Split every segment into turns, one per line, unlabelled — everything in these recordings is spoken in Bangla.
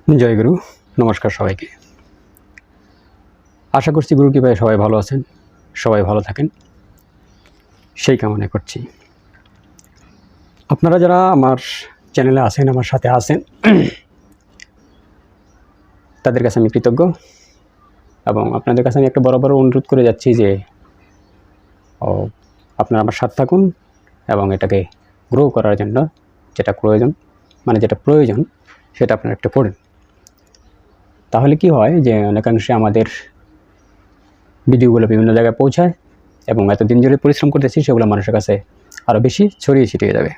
জয় গুরু। নমস্কার সবাইকে। আশা করছি গুরু কৃপায় সবাই ভালো আছেন, সবাই ভালো থাকেন সেই কামনা করছি। আপনারা যারা আমার চ্যানেলে আছেন, আমার সাথে আছেন, তাদের কাছে আমি কৃতজ্ঞ এবং আপনাদের কাছে আমি একটা বড় অনুরোধ করে যাচ্ছি যে আপনারা আমার সাথে থাকুন এবং এটাকে গ্রো করার জন্য যেটা প্রয়োজন সেটা আপনারা একটু করেন। তাহলে কি হয় যে অনেকাংশে আমাদের ভিডিওগুলো বিভিন্ন জায়গায় পৌঁছায় এবং এতদিন ধরে পরিশ্রম করতেছি সেগুলো মানুষের কাছে আরও বেশি ছড়িয়ে ছিটিয়ে যাবে।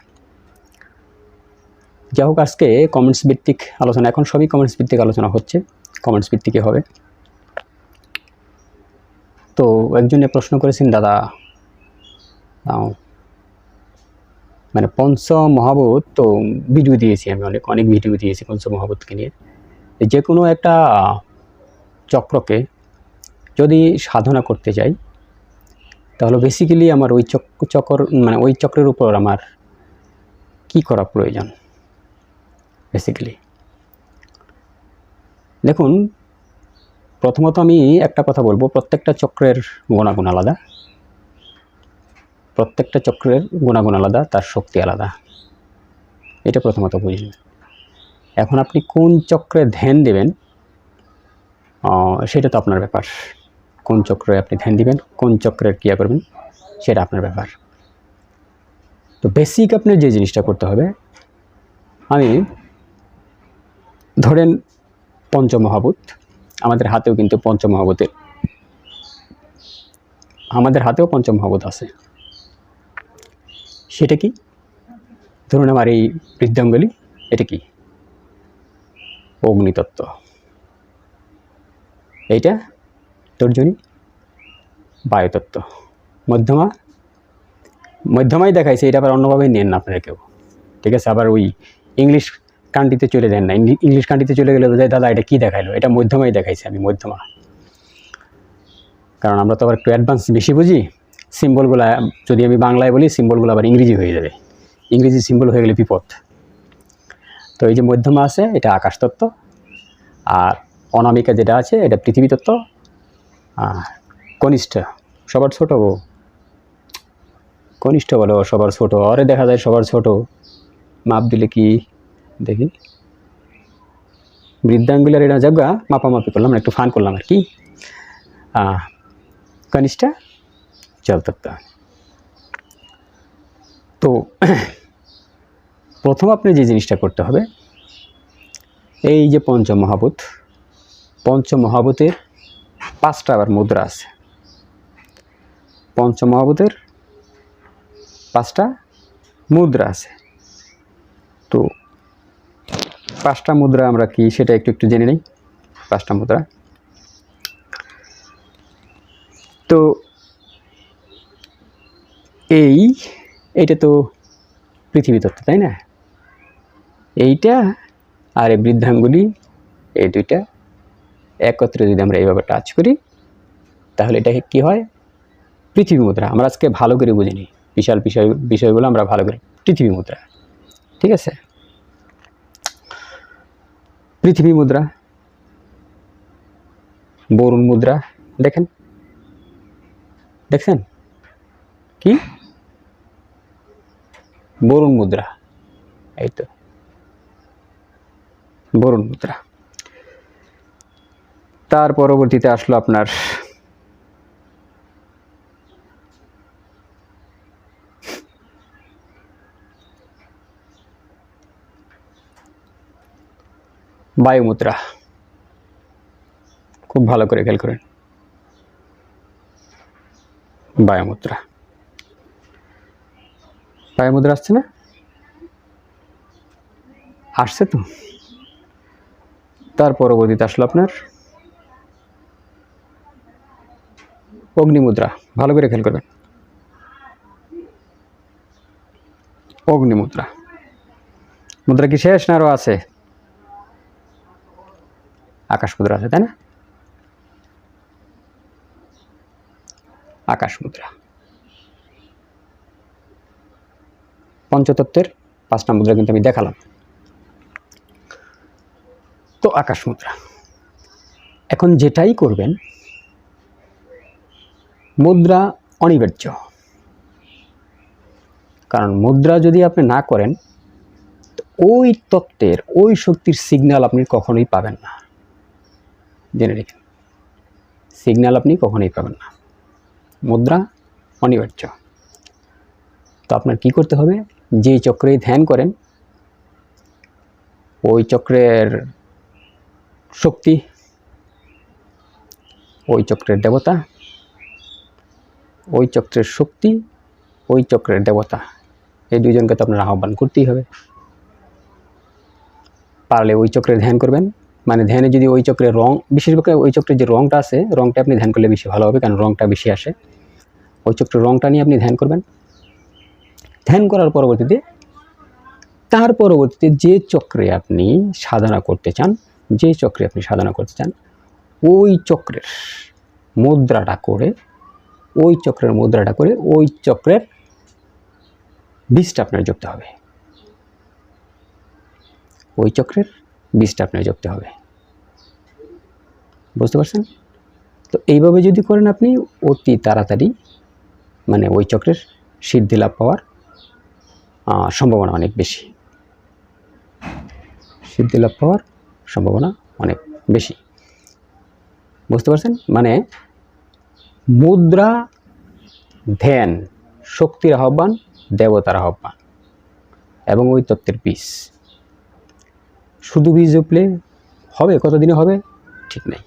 যা হোক, আজকে কমেন্টস ভিত্তিক আলোচনা, এখন সবই কমেন্টস ভিত্তিক আলোচনা হচ্ছে, কমেন্টস ভিত্তিকই হবে। তো একজনে প্রশ্ন করেছেন, দাদা মানে পঞ্চমহাভূত, তো ভিডিও দিয়েছি আমি, অনেক ভিডিও দিয়েছি পঞ্চমহাভূতকে নিয়ে। যে কোনো একটা চক্রকে যদি সাধনা করতে যাই তাহলে বেসিক্যালি আমার ওই ওই চক্রের উপর আমার কি করা প্রয়োজন। বেসিক্যালি দেখুন, প্রথমত আমি একটা কথা বলবো, প্রত্যেকটা চক্রের গুণাগুণ আলাদা, প্রত্যেকটা চক্রের গুণাগুণ আলাদা, তার শক্তি আলাদা, এটা প্রথমত বুঝুন। এখন আপনি কোন চক্রে ধ্যান দেবেন সেটা তো আপনার ব্যাপার। কোন চক্রে আপনি ধ্যান দিবেন, কোন চক্রের ক্রিয়া করবেন, সেটা আপনার ব্যাপার। তো বেসিক আপনার যে জিনিসটা করতে হবে, আমি ধরেন পঞ্চমহাভূত, আমাদের হাতেও কিন্তু পঞ্চমহাভূত আছে। সেটা কি? ধরুন আমার এই বৃদ্ধাঙ্গুলি, এটা কি? অগ্নিতত্ত্ব। এইটা তর্জনী, বায়ুতত্ত্ব। মধ্যমাই দেখাইছে, এটা আবার অন্যভাবে নেন না আপনারা কেউ, ঠিক আছে? আবার ওই ইংলিশ কান্ট্রিতে চলে যান না, ইংলিশ কান্ট্রিতে চলে গেলে বোঝায় দাদা এটা কী দেখাইলো, এটা মধ্যমাই দেখাইছে, আমি মধ্যমা। কারণ আমরা তো আবার একটু অ্যাডভান্স বেশি বুঝি, সিম্বলগুলা যদি আমি বাংলায় বলি সিম্বলগুলো আবার ইংরেজি হয়ে যাবে, ইংরেজি সিম্বল হয়ে গেলে বিপদ। তো এই যে মধ্যমা আছে, এটা আকাশতত্ত্ব, আর অনামিকা যেটা আছে এটা পৃথিবী তত্ত্ব, কনিষ্ঠ সবার ছোট, কনিষ্ঠ বলো সবার ছোট, আরে দেখা যায় সবার ছোট, মাপ দিলে কি দেখি, বৃদ্ধাঙ্গুলের এটা জায়গা মাপামাপি করলাম, একটু ফান করলাম আর কি। কনিষ্ঠা জলতত্ত্ব। তো প্রথম আপনি যে জিনিসটা করতে হবে, এই যে পঞ্চমহাভূতের 5টা আবার মুদ্রা আছে, পঞ্চমহাভূতের 5টা মুদ্রা আছে। তো 5টা মুদ্রা আমরা কি সেটা একটু জেনে নিই। 5টা মুদ্রা, তো এইটা তো পৃথিবী তত্ত্ব, তাই না? এইটা আর এই বৃদ্ধাঙ্গুলি, এই দুইটা একত্রে যদি আমরা এইভাবে টাচ করি তাহলে এটা কি হয়? পৃথিবী মুদ্রা। আমরা আজকে ভালো করে বুঝে নিই, বিশাল বিষয়গুলো আমরা ভালো করে। পৃথিবী মুদ্রা, ঠিক আছে? পৃথিবী মুদ্রা, বরুণ মুদ্রা, দেখছেন কি? বরুণ মুদ্রা, এই তো বরুণ মুদ্রা। তার পরবর্তীতে আসলো আপনার বায়ু মুদ্রা। খুব ভালো করে খেয়াল করেন, বায়ু মুদ্রা। বায়ু মুদ্রা আসছে না? আসছে তো। তার পরবর্তীতে আসলো আপনার অগ্নিমুদ্রা। ভালো করে খেয়াল করবেন, অগ্নিমুদ্রা। মুদ্রা কি শেষ না আরও আছে? আকাশ মুদ্রা আছে, তাই না? আকাশ মুদ্রা। পঞ্চতত্ত্বের 5টা মুদ্রা কিন্তু আমি দেখালাম। তো তো আকাশ মুদ্রা। এখন যেটাই করবেন, মুদ্রা অনিবার্য, কারণ মুদ্রা যদি আপনি না করেন তো ওই তত্ত্বের, ওই শক্তির সিগন্যাল আপনি কখনোই পাবেন না। জেনে রেখেন, সিগন্যাল আপনি কখনোই পাবেন না। মুদ্রা অনিবার্য। তো আপনার কি করতে হবে, যেই চক্রেই ধ্যান করেন ওই চক্রের শক্তি, ওই চক্রের দেবতা, ওই চক্রের শক্তি, ওই চক্রের দেবতা, এই দুইজনকে তো আপনার আহ্বান করতেই হবে। পারলে ওই চক্রে ধ্যান করবেন, মানে ধ্যানে যদি ওই চক্রের রং, বিশেষভাবে ওই চক্রের যে রংটা আছে, রংটা আপনি ধ্যান করলে বেশি ভালো হবে, কারণ রংটা বেশি আসে। ওই চক্রের রংটা নিয়ে আপনি ধ্যান করবেন। ধ্যান করার পরবর্তীতে, তার পরবর্তীতে যে চক্রে আপনি সাধনা করতে চান, যে চক্রে আপনি সাধনা করতে চান, ওই চক্রের মুদ্রাটা করে, ওই চক্রের মুদ্রাটা করে ওই চক্রের বীজটা আপনার জপতে হবে। ওই চক্রের বীজটা আপনার জপতে হবে। বুঝতে পারছেন? তো এইভাবে যদি করেন আপনি, অতি তাড়াতাড়ি মানে ওই চক্রের সিদ্ধি লাভ পাওয়ার সম্ভাবনা অনেক বেশি। সিদ্ধি লাভ পাওয়ার সম্ভাবনা অনেক বেশি। বুঝতে পারছেন? মানে মুদ্রা, ধ্যান, শক্তির আহ্বান, দেবতার আহ্বান এবং ওই তত্ত্বের বীজ। শুধু বীজ জপলে হবে, কতদিনে হবে ঠিক নাই।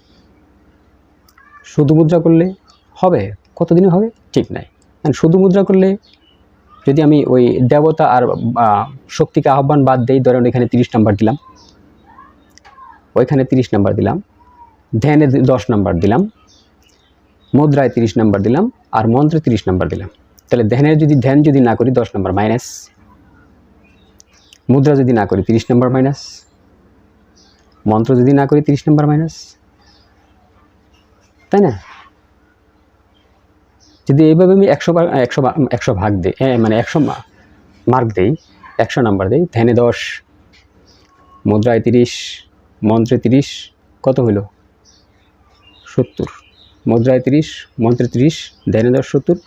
শুধু মুদ্রা করলে হবে, কতদিনে হবে ঠিক নাই। শুধু মুদ্রা করলে যদি আমি ওই দেবতা আর শক্তিকে আহ্বান বাদ দেই, ধরেন এখানে 30 নাম্বার দিলাম, ওইখানে 30 নাম্বার দিলাম, ধ্যানে 10 নাম্বার দিলাম, মুদ্রায় 30 নাম্বার দিলাম, আর মন্ত্রে 30 নাম্বার দিলাম, তাহলে ধ্যান যদি না করি 10 নাম্বার মাইনাস, মুদ্রা যদি না করি 30 নাম্বার মাইনাস, মন্ত্র যদি না করি 30 নাম্বার মাইনাস, তাই না? যদি এইভাবে আমি 100 ভাগ দিই, মানে 100 মার্ক দেই, 100 নাম্বার দেই, ধ্যানে 10, মুদ্রায় 30, মন্ত্রে 30, কত হইল? 70। মুদ্রায় 30, মন্ত্রে 30, ধ্যানে 10, 70,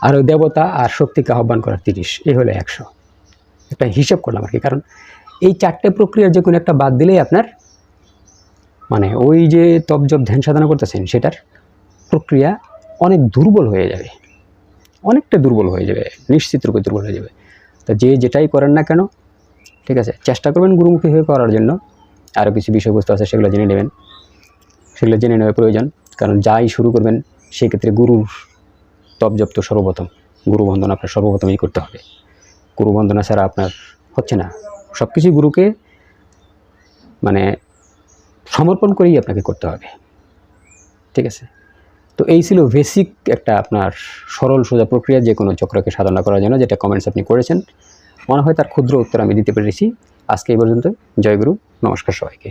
আর ওই দেবতা আর শক্তিকে আহ্বান করার 30, এই হলো 100। একটা হিসাব করলাম আর কি, কারণ এই 4টে প্রক্রিয়ার যে কোনো একটা বাদ দিলেই আপনার মানে ওই যে তপ জপ ধ্যান সাধনা করতেছেন সেটার প্রক্রিয়া অনেক দুর্বল হয়ে যাবে, অনেকটা দুর্বল হয়ে যাবে, নিশ্চিত রূপে দুর্বল হয়ে যাবে। তো যে যেটাই করেন না কেন, ঠিক আছে, চেষ্টা করবেন গুরুমুখী হয়ে করার জন্য। আরও কিছু বিষয়বস্তু আছে, সেগুলো জেনে নেবেন, সেগুলো জেনে নেওয়া প্রয়োজন। কারণ যাই শুরু করবেন সেক্ষেত্রে গুরুর তপ জপ তো সর্বপ্রথম, গুরু বন্দনা আপনার সর্বপ্রথমই করতে হবে। গুরু বন্দনা ছাড়া আপনার হচ্ছে না। সব কিছুই গুরুকে মানে সমর্পণ করেই আপনাকে করতে হবে, ঠিক আছে? তো এই ছিল বেসিক একটা আপনার সরল সোজা প্রক্রিয়া যে কোনো চক্রকে সাধনা করার জন্য, যেটা কমেন্টস আপনি করেছেন। মনে হয় তার ক্ষুদ্র উত্তর আমি দিতে পেরেছি। আজকে এই পর্যন্ত। জয় গুরু, নমস্কার সবাইকে।